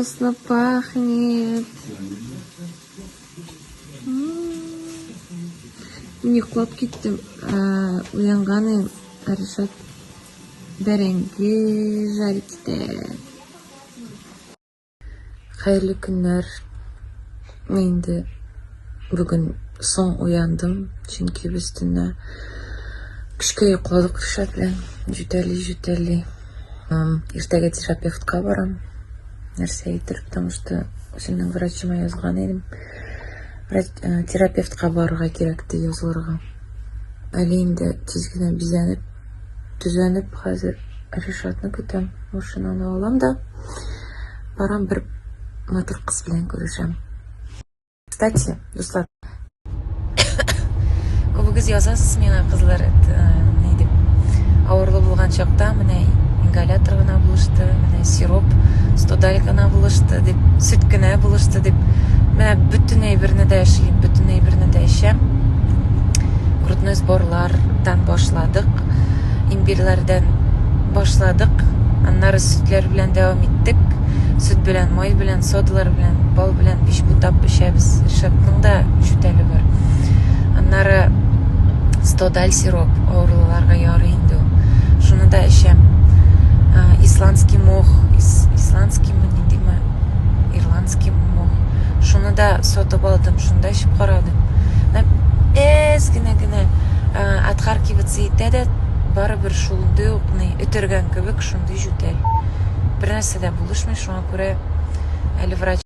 Вкусно пахнет. Мен ұйықтап кеттім. Оянғаны Аришат бәрәңге жарайды. Қайырлы күннәр. Мен де бүгін соң ояндым. Чөнки біз түнне күшкә йокладык Аришат белән. Жүтәли. Иртәгә терапевтка барам. Нәрсә әйтер, потому что үземнең врачыма язган идем. Терапевтка барырга кирәк ди язылырга. Әле инде тиз генә бизәнеп, төзәнеп, хәзер Аришатны көтәм. Машинаны алам да барам, бер матур кыз белән күрешәм. Кстати, дуслар, күбегез язасыз миңа кызлар, ни дип, авырлы булган чакта менә ингалятор гына булышты, менә сироп, стодаль гына булышты дип, сөт генә булышты дип, менә бөтен әйберне дә эшлим, бөтен әйберне дә эчәм. Грудной сборлардан башладык, имбирләрдән башладык, аннары сөтләр белән дәвам иттек. Сөт белән, май белән, содалар белән, бал белән биш бутап эчәбез. Ришатның да жүтәле бар. Аннары стодаль сироп, авырлыларга ярый инде ул. Шуны да эчәм. Исландский мох, исландский мох, ирландский мох. Шуны да сатып алдым, шунда эчеп карадым. Генә аткар кибетсе итә дә, барыбер шундый ук өтергән кебек шундый жүтәл. Бер нәрсә дә булышмый, шуңа күрә әле врач